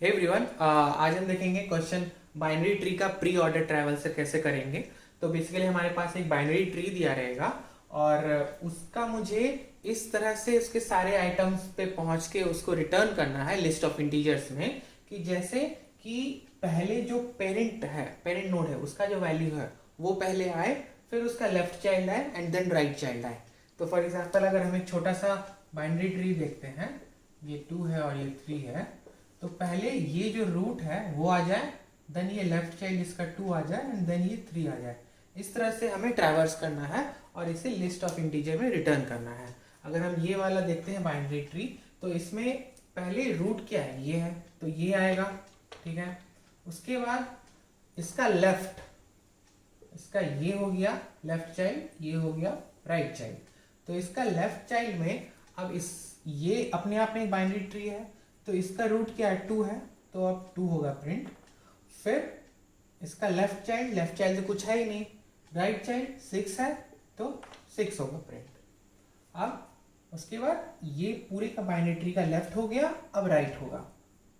Hey everyone, आज हम देखेंगे क्वेश्चन बाइनरी ट्री का प्री ऑर्डर ट्रैवल से कैसे करेंगे। तो बेसिकली हमारे पास एक बाइनरी ट्री दिया रहेगा और उसका मुझे इस तरह से उसके सारे आइटम्स पे पहुंच के उसको रिटर्न करना है लिस्ट ऑफ इंटीजर्स में, कि जैसे कि पहले जो पेरेंट है, पेरेंट नोड है, उसका जो वैल्यू है वो पहले आए, फिर उसका लेफ्ट चाइल्ड आए एंड देन राइट चाइल्ड आए। तो फॉर एग्जाम्पल अगर हम एक छोटा सा बाइनरी ट्री देखते हैं, ये 2 है और ये 3 है, तो पहले ये जो रूट है वो आ जाए, देन ये लेफ्ट चाइल्ड इसका 2 आ जाए एंड देन ये 3 आ जाए। इस तरह से हमें ट्रैवर्स करना है और इसे लिस्ट ऑफ इंटीजर में रिटर्न करना है। अगर हम ये वाला देखते हैं बाइनरी ट्री, तो इसमें पहले रूट क्या है, ये है, तो ये आएगा, ठीक है। उसके बाद इसका लेफ्ट, इसका ये हो गया लेफ्ट चाइल्ड, ये हो गया राइट चाइल्ड। तो इसका लेफ्ट चाइल्ड में अब इस ये अपने आप में एक बाइनरी ट्री है, तो इसका रूट क्या है, 2 है, तो अब 2 होगा प्रिंट। फिर इसका लेफ्ट चाइल्ड तो कुछ है ही नहीं, राइट चाइल्ड 6 है, तो 6 होगा प्रिंट। अब उसके बाद ये पूरे का बाइनरी ट्री का लेफ्ट हो गया, अब राइट होगा,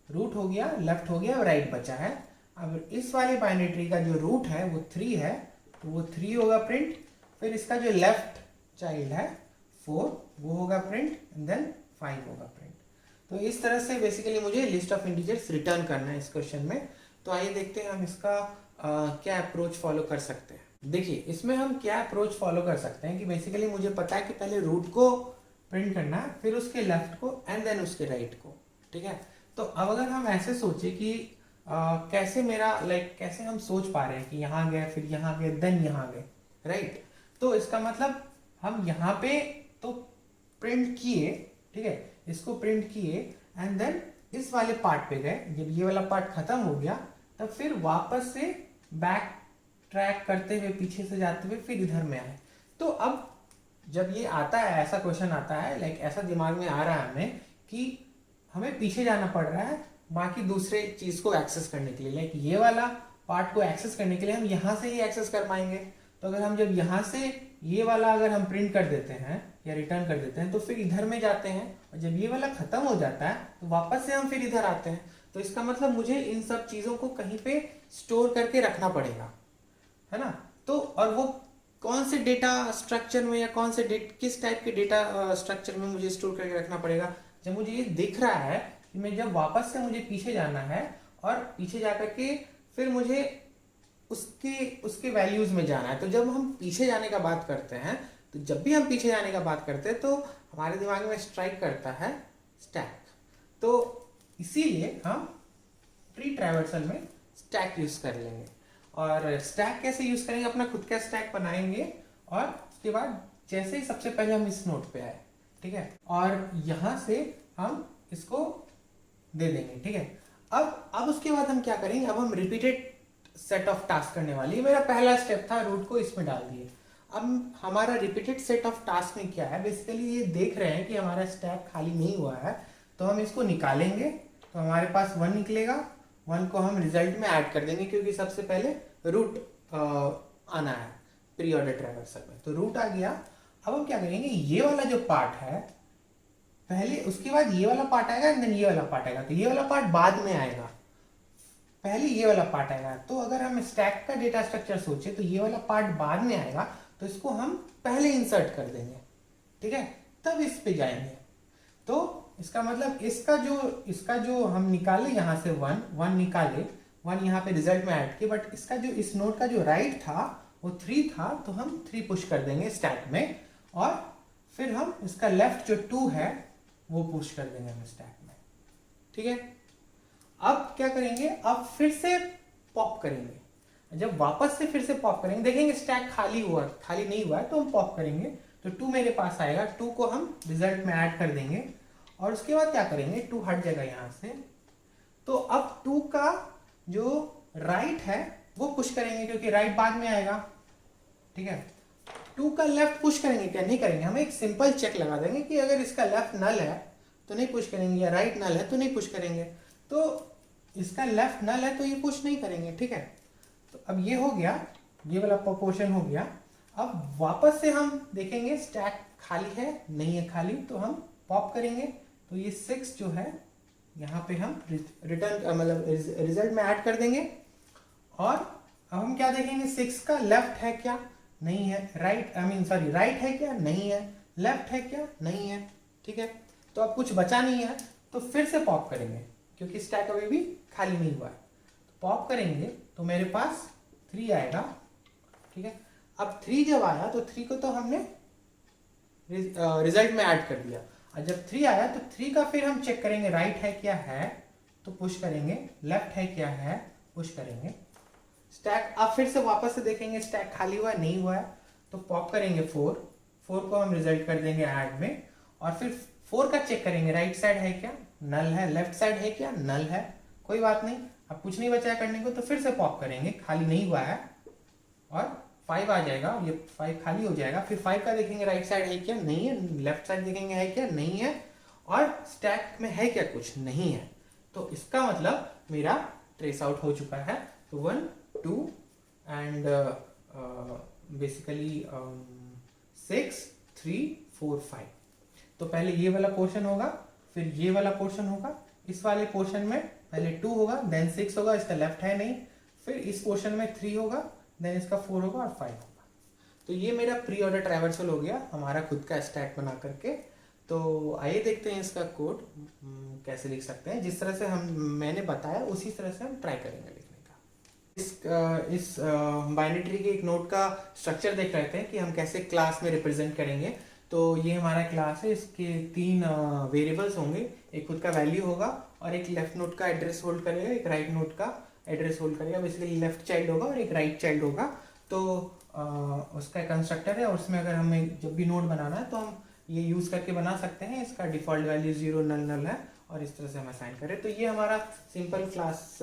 रूट हो गया, लेफ्ट हो गया, अब राइट बचा है। अब इस वाले बाइनरी ट्री का जो रूट है वो 3 है, तो वो 3 होगा प्रिंट। फिर इसका जो लेफ्ट चाइल्ड है 4, वो होगा प्रिंट एंड देन 5 होगा प्रिंट। तो इस तरह से बेसिकली मुझे लिस्ट ऑफ इंटीजर्स रिटर्न करना है इस क्वेश्चन में। तो आइए देखते हैं हम इसका क्या अप्रोच फॉलो कर सकते हैं। देखिए इसमें हम क्या अप्रोच फॉलो कर सकते हैं कि बेसिकली मुझे पता है कि पहले रूट को प्रिंट करना है, फिर उसके लेफ्ट को एंड देन उसके राइट को, ठीक है। तो अब अगर हम ऐसे सोचे कि कैसे मेरा कैसे हम सोच पा रहे हैं कि यहाँ गए, फिर यहाँ गए, देन यहाँ गए, राइट। तो इसका मतलब हम यहाँ पे तो प्रिंट किए, ठीक है, इसको प्रिंट किए एंड देन इस वाले पार्ट पे गए। जब ये वाला पार्ट खत्म हो गया तब फिर वापस से बैक ट्रैक करते हुए, पीछे से जाते हुए फिर इधर में आए। तो अब जब ये आता है, ऐसा क्वेश्चन आता है, ऐसा दिमाग में आ रहा है हमें कि हमें पीछे जाना पड़ रहा है बाकी दूसरे चीज को एक्सेस करने के लिए। ये वाला पार्ट को एक्सेस करने के लिए हम यहाँ से ही एक्सेस कर पाएंगे। तो अगर हम जब यहाँ से ये वाला अगर हम प्रिंट कर देते हैं या रिटर्न कर देते हैं, तो फिर इधर में जाते हैं, और जब ये वाला खत्म हो जाता है तो वापस से हम फिर इधर आते हैं। तो इसका मतलब मुझे इन सब चीजों को कहीं पे स्टोर करके रखना पड़ेगा, है ना। तो और वो कौन से डेटा स्ट्रक्चर में या किस टाइप के डेटा स्ट्रक्चर में मुझे स्टोर करके रखना पड़ेगा, जब मुझे ये दिख रहा है कि मैं जब वापस से मुझे पीछे जाना है और पीछे जाकर के फिर मुझे उसके उसके वैल्यूज में जाना है। तो जब हम पीछे जाने का बात करते हैं, तो जब भी हम पीछे जाने का बात करते हैं तो हमारे दिमाग में स्ट्राइक करता है स्टैक। तो इसीलिए हम ट्री ट्रैवर्सल में स्टैक यूज कर लेंगे। और स्टैक कैसे यूज करेंगे, अपना खुद का स्टैक बनाएंगे और उसके बाद जैसे ही सबसे पहले हम इस नोड पे आए, ठीक है, और यहां से हम इसको दे देंगे, ठीक है। अब उसके बाद हम क्या करेंगे, अब हम रिपीटेड सेट ऑफ टास्क करने वाली। मेरा पहला स्टेप था रूट को इसमें डाल दिए। अब हमारा रिपीटेड सेट ऑफ टास्क में क्या है, बेसिकली ये देख रहे हैं कि हमारा स्टैक खाली नहीं हुआ है, तो हम इसको निकालेंगे। तो हमारे पास 1 निकलेगा, 1 को हम रिजल्ट में ऐड कर देंगे क्योंकि सबसे पहले रूट आना है प्री ऑर्डर ट्रैवर्सल में। तो रूट आ गया। अब हम क्या करेंगे, ये वाला जो पार्ट है पहले, उसके बाद ये वाला पार्ट आएगा, देन ये वाला पार्ट आएगा। तो ये वाला पार्ट बाद में आएगा, पहले ये वाला पार्ट आएगा। तो अगर हम स्टैक का डेटा स्ट्रक्चर सोचे तो ये वाला पार्ट बाद में आएगा, तो इसको हम पहले इंसर्ट कर देंगे, ठीक है, तब इस पे जाएंगे। तो इसका मतलब इसका जो हम निकाले यहाँ से 1 निकाले, 1 यहाँ पे रिजल्ट में ऐड किए, बट इसका जो इस नोड का जो राइट था वो 3 था, तो हम 3 पुश कर देंगे स्टैक में, और फिर हम इसका लेफ्ट जो 2 है वो पुश कर देंगे हम स्टैक में, ठीक है। अब क्या करेंगे, अब फिर से पॉप करेंगे। जब वापस से फिर से पॉप करेंगे, देखेंगे स्टैक खाली नहीं हुआ है, तो हम पॉप करेंगे, तो 2 मेरे पास आएगा, 2 को हम रिजल्ट में ऐड कर देंगे। और उसके बाद क्या करेंगे, 2 हट जाएगा यहां से। तो अब 2 का जो राइट है वो पुश करेंगे क्योंकि राइट बाद में आएगा, ठीक है। 2 का लेफ्ट पुश करेंगे क्या, नहीं करेंगे। हम एक सिंपल चेक लगा देंगे कि अगर इसका लेफ्ट नल है तो नहीं पुश करेंगे, या राइट नल है तो नहीं पुश करेंगे। तो इसका लेफ्ट नल है तो ये पुश नहीं करेंगे, ठीक है। तो अब ये हो गया, ये वाला प्रोपोर्शन हो गया। अब वापस से हम देखेंगे स्टैक खाली है नहीं है खाली, तो हम पॉप करेंगे। तो ये 6 जो है यहाँ पे हम रिटर्न मतलब रिजल्ट में ऐड कर देंगे। और अब हम क्या देखेंगे, 6 का लेफ्ट है क्या, नहीं है, राइट राइट है क्या, नहीं है, लेफ्ट है क्या, नहीं है। ठीक है, तो अब कुछ बचा नहीं है, तो फिर से पॉप करेंगे क्योंकि स्टैक अभी भी खाली नहीं हुआ है। तो पॉप करेंगे तो मेरे पास 3 आएगा। ठीक है, अब 3 जब आया तो 3 को तो हमने रिजल्ट में ऐड कर दिया। और जब 3 आया तो 3 का फिर हम चेक करेंगे राइट है क्या है तो पुश करेंगे, लेफ्ट है क्या है पुश करेंगे। स्टैक अब फिर से वापस से देखेंगे स्टैक खाली हुआ है नहीं हुआ है, तो पॉप करेंगे 4 को हम रिजल्ट कर देंगे ऐड में। और फिर 4 का चेक करेंगे राइट साइड है क्या, नल है, लेफ्ट साइड है क्या, नल है, कोई बात नहीं, अब कुछ नहीं बचा है करने को, तो फिर से पॉप करेंगे, खाली नहीं हुआ है, और 5 आ जाएगा, ये 5 खाली हो जाएगा। फिर 5 का देखेंगे राइट साइड है क्या, नहीं है, लेफ्ट साइड देखेंगे है क्या, नहीं है, और स्टैक में है क्या, कुछ नहीं है। तो इसका मतलब मेरा ट्रेस आउट हो चुका है। तो 1 2 एंड बेसिकली 6 3 4 5। तो पहले ये वाला पोर्शन होगा, फिर ये वाला पोर्शन होगा। इस वाले पोर्शन में पहले 2 होगा, देन 6 होगा, इसका लेफ्ट है नहीं, फिर इस पोर्शन में 3 होगा, देन इसका 4 होगा और 5 होगा। तो ये मेरा प्री ऑर्डर ट्रैवर्सल हो गया हमारा खुद का स्टैक बना करके। तो आइए देखते हैं इसका कोड कैसे लिख सकते हैं। जिस तरह से मैंने बताया उसी तरह से हम ट्राई करेंगे लिखने का। इस बाइनरी ट्री के एक नोड का स्ट्रक्चर देख रहे थे कि हम कैसे क्लास में रिप्रेजेंट करेंगे। तो ये हमारा क्लास है, इसके 3 वेरिएबल्स होंगे, एक खुद का वैल्यू होगा और एक लेफ्ट नोड का एड्रेस होल्ड करेगा, एक राइट नोड का एड्रेस होल्ड करेगा। बेसिकली लेफ्ट चाइल्ड होगा और एक राइट चाइल्ड होगा। तो उसका कंस्ट्रक्टर है और उसमें अगर हमें जब भी नोड बनाना है तो हम ये यूज़ करके बना सकते हैं। इसका डिफ़ॉल्ट वैल्यू 0 नल नल है और इस तरह से हम असाइन करें। तो ये हमारा सिंपल क्लास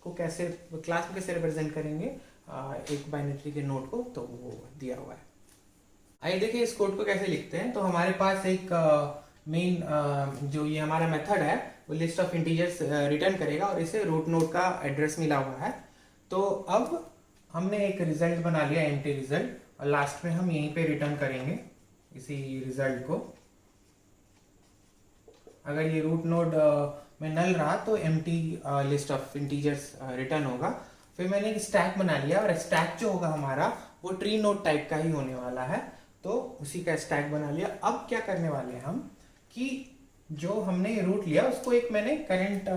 को कैसे क्लास में कैसे रिप्रेजेंट करेंगे एक बाइनरी के नोड को, तो वो दिया हुआ है। आइए देखिए इस कोड को कैसे लिखते हैं। तो हमारे पास एक मेन जो ये हमारा मेथड है वो लिस्ट ऑफ इंटीजर्स रिटर्न करेगा और इसे रूट नोड का एड्रेस मिला हुआ है। तो अब हमने एक रिजल्ट बना लिया, एम्प्टी रिजल्ट, और लास्ट में हम यहीं पे रिटर्न करेंगे इसी रिजल्ट को। अगर ये रूट नोड में नल रहा तो empty list of integers return होगा। फिर मैंने एक स्टैक बना लिया और स्टैक जो होगा हमारा वो ट्री नोड टाइप का ही होने वाला है। तो उसी का स्टैक बना लिया। अब क्या करने वाले हैं हम कि जो हमने रूट लिया उसको एक मैंने करंट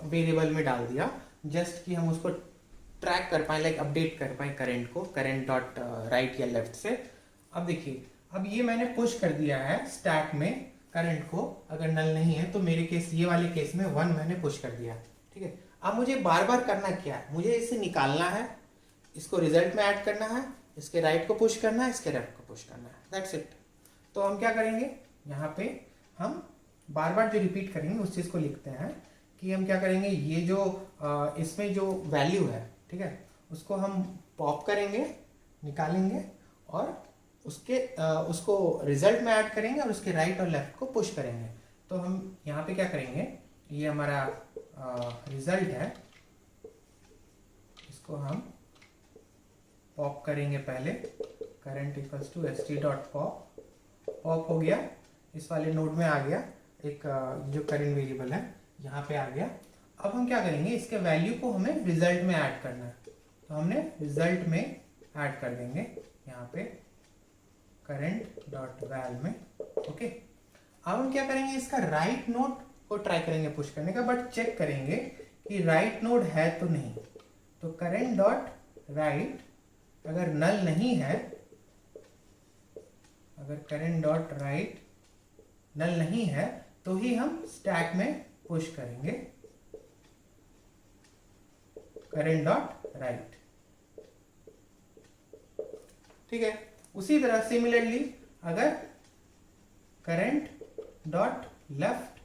वेरिएबल में डाल दिया, जस्ट कि हम उसको ट्रैक कर पाए, लाइक अपडेट कर पाए करंट को, करंट डॉट राइट या लेफ्ट से। अब देखिए अब ये मैंने पुश कर दिया है स्टैक में करंट को, अगर नल नहीं है तो मेरे केस ये वाले केस में 1 मैंने पुश कर दिया। ठीक है, अब मुझे बार बार करना क्या है, मुझे इसे निकालना है, इसको रिजल्ट में ऐड करना है, इसके राइट को पुश करना है, इसके लेफ्ट को पुश करना है, दैट्स इट। तो हम क्या करेंगे, यहाँ पे हम बार बार जो रिपीट करेंगे उस चीज़ को लिखते हैं कि हम क्या करेंगे, ये जो इसमें जो वैल्यू है, ठीक है, उसको हम पॉप करेंगे, निकालेंगे और उसको रिजल्ट में ऐड करेंगे और उसके राइट और लेफ्ट को पुश करेंगे। तो हम यहाँ पे क्या करेंगे, ये हमारा रिजल्ट है, इसको हम पॉप करेंगे पहले, current equals to st dot pop, pop हो गया, इस वाले नोड में आ गया, एक जो करंट वेरिएबल है यहाँ पे आ गया। अब हम क्या करेंगे, इसके वैल्यू को हमें रिजल्ट में ऐड करना है, तो हमने रिजल्ट में ऐड कर देंगे यहाँ पे करंट डॉट वैल में। ओके, अब हम क्या करेंगे, इसका राइट नोड को ट्राई करेंगे पुश करने का, बट चेक करेंगे कि राइट नोड है तो नहीं। तो करंट डॉट राइट अगर नल नहीं है, अगर करंट डॉट राइट नल नहीं है तो ही हम स्टैक में पुश करेंगे करंट डॉट राइट। ठीक है, उसी तरह सिमिलरली अगर करंट डॉट लेफ्ट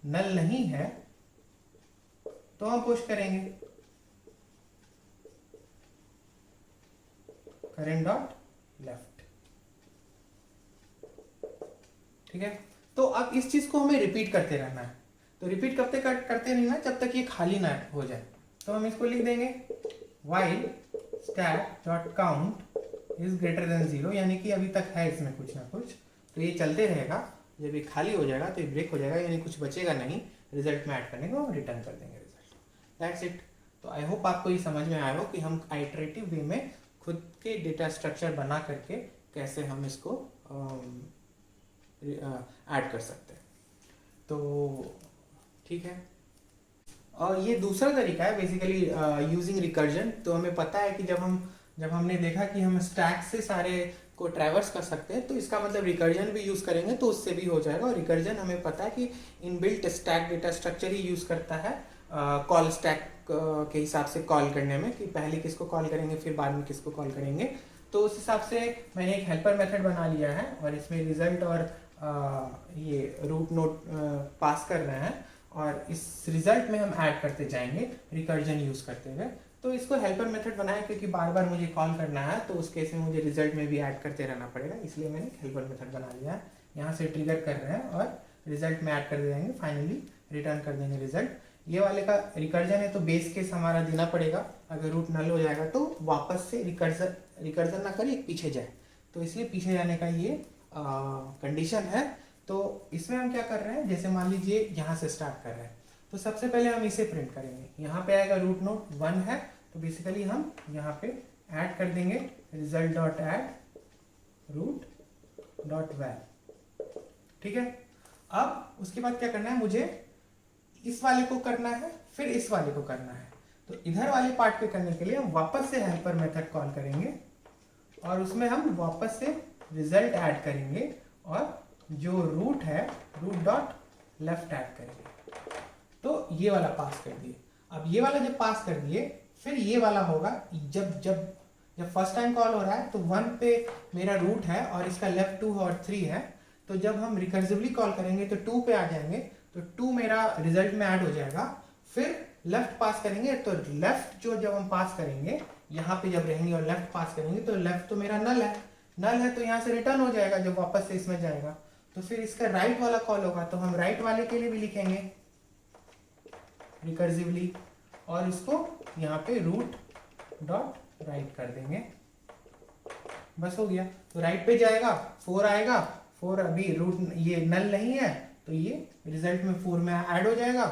नल नहीं है तो हम पुश करेंगे करंट डॉट लेफ्ट। ठीक है, तो अब इस चीज को हमें रिपीट करते रहना है। तो रिपीट कब तक करते रहना है, जब तक ये खाली ना हो जाए। तो हम इसको लिख देंगे while stack dot count is greater than 0, यानी कि अभी तक है इसमें कुछ ना कुछ, तो ये चलते रहेगा। जब ये खाली हो जाएगा तो ये ब्रेक हो जाएगा, यानी कुछ बचेगा नहीं, रिजल्ट में ऐड करने को हम रिटर्न कर देंगे रिजल्ट। That's it. तो आई होप आपको ये समझ में आया हो कि हम आइटरेटिव वे में खुद के डेटा स्ट्रक्चर बना करके कैसे हम इसको ऐड कर सकते हैं। तो ठीक है, और ये दूसरा तरीका है बेसिकली यूजिंग रिकर्जन। तो हमें पता है कि जब हमने देखा कि हम स्टैक से सारे को ट्रैवर्स कर सकते हैं, तो इसका मतलब रिकर्जन भी यूज़ करेंगे तो उससे भी हो जाएगा। और रिकर्जन हमें पता है कि इनबिल्ट स्टैक डेटा स्ट्रक्चर ही यूज़ करता है कॉल स्टैक के हिसाब से कॉल करने में, कि पहले किसको कॉल करेंगे फिर बाद में किसको कॉल करेंगे। तो उस हिसाब से मैंने एक हेल्पर मेथड बना लिया है और इसमें रिजल्ट और ये रूट नोड पास कर रहे हैं, और इस रिजल्ट में हम ऐड करते जाएंगे रिकर्जन यूज़ करते हुए। तो इसको हेल्पर मेथड बनाया क्योंकि बार बार मुझे कॉल करना है, तो उस केस में मुझे रिजल्ट में भी ऐड करते रहना पड़ेगा, इसलिए मैंने हेल्पर मेथड बना लिया है। यहाँ से ट्रिगर कर रहे हैं और रिजल्ट में ऐड कर देंगे, फाइनली रिटर्न कर देंगे रिजल्ट। ये वाले का रिकर्जन है तो बेस केस हमारा देना पड़ेगा, अगर रूट नल हो जाएगा तो वापस से रिकर्जन ना करे, पीछे जाए, तो इसलिए पीछे जाने का ये कंडीशन है। तो इसमें हम क्या कर रहे हैं, जैसे मान लीजिए यहाँ से स्टार्ट कर रहे हैं, तो सबसे पहले हम इसे प्रिंट करेंगे। यहाँ पे आएगा रूट नोड 1 है, तो बेसिकली हम यहाँ पे ऐड कर देंगे result dot add root dot val. ठीक है, अब उसके बाद क्या करना है, मुझे इस वाले को करना है, फिर इस वाले को करना है। तो इधर वाले पार्ट पे करने के लिए हम वापस से हेल्पर मेथड कॉल करेंगे और उसमें हम वापस से रिजल्ट ऐड करेंगे और जो रूट है रूट डॉट लेफ्ट ऐड करेंगे। तो ये वाला पास कर दिए। अब ये वाला जब पास कर दिए, फिर ये वाला होगा जब जब जब फर्स्ट टाइम कॉल हो रहा है तो 1 पे मेरा रूट है और इसका लेफ्ट 2 और 3 है, तो जब हम रिकर्सिवली कॉल करेंगे तो 2 पे आ जाएंगे, तो 2 मेरा रिजल्ट में ऐड हो जाएगा। फिर लेफ्ट पास करेंगे, तो लेफ्ट जो जब हम पास करेंगे यहाँ पे जब रहेंगे और लेफ्ट पास करेंगे, तो लेफ्ट तो मेरा नल है तो यहाँ से रिटर्न हो जाएगा जब वापस से इसमें जाएगा। तो फिर इसका राइट वाला कॉल होगा, तो हम राइट वाले के लिए भी लिखेंगे रिकर्सिवली और इसको यहाँ पे रूट डॉट राइट कर देंगे, बस हो गया। तो राइट पे जाएगा, 4 आएगा, 4 अभी रूट ये नल नहीं है तो ये रिजल्ट में 4 में ऐड हो जाएगा।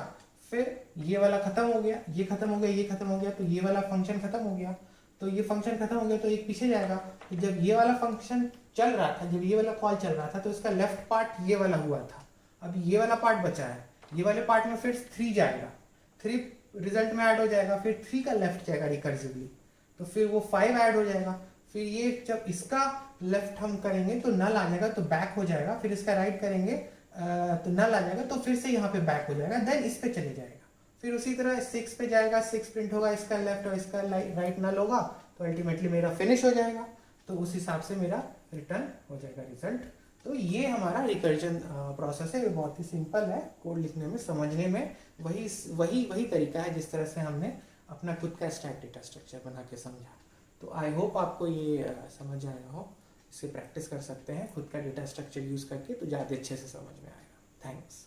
फिर ये वाला खत्म हो गया, ये खत्म हो गया, ये खत्म हो गया, तो ये वाला फंक्शन खत्म हो गया। तो ये फंक्शन खत्म हो गया तो एक पीछे जाएगा। तो जब ये वाला फंक्शन चल रहा था, जब ये वाला कॉल चल रहा था, तो इसका लेफ्ट पार्ट ये वाला हुआ था, अब ये वाला पार्ट बचा है। ये वाले पार्ट में फिर 3 जाएगा, 3 रिजल्ट में ऐड हो जाएगा, फिर 3 का लेफ्ट जाएगा रिकर्सिवली, तो फिर वो 5 ऐड हो जाएगा। फिर ये जब इसका लेफ्ट हम करेंगे तो नल आ जाएगा, तो बैक हो जाएगा। फिर इसका राइट करेंगे तो नल आ जाएगा, तो फिर से यहाँ पे बैक हो जाएगा, देन इस पे चले जाएगा। फिर उसी तरह 6 पे जाएगा, 6 प्रिंट होगा, इसका लेफ्ट और इसका राइट नल होगा, तो अल्टीमेटली मेरा फिनिश हो जाएगा। तो उस हिसाब से मेरा रिटर्न हो जाएगा रिजल्ट। तो ये हमारा रिकर्जन प्रोसेस है, ये बहुत ही सिंपल है, कोड लिखने में समझने में वही तरीका है जिस तरह से हमने अपना खुद का स्टैक डेटा स्ट्रक्चर बना के समझा। तो आई होप आपको ये समझ आया हो, इसे प्रैक्टिस कर सकते हैं खुद का डेटा स्ट्रक्चर यूज़ करके, तो ज़्यादा अच्छे से समझ में आएगा। थैंक्स।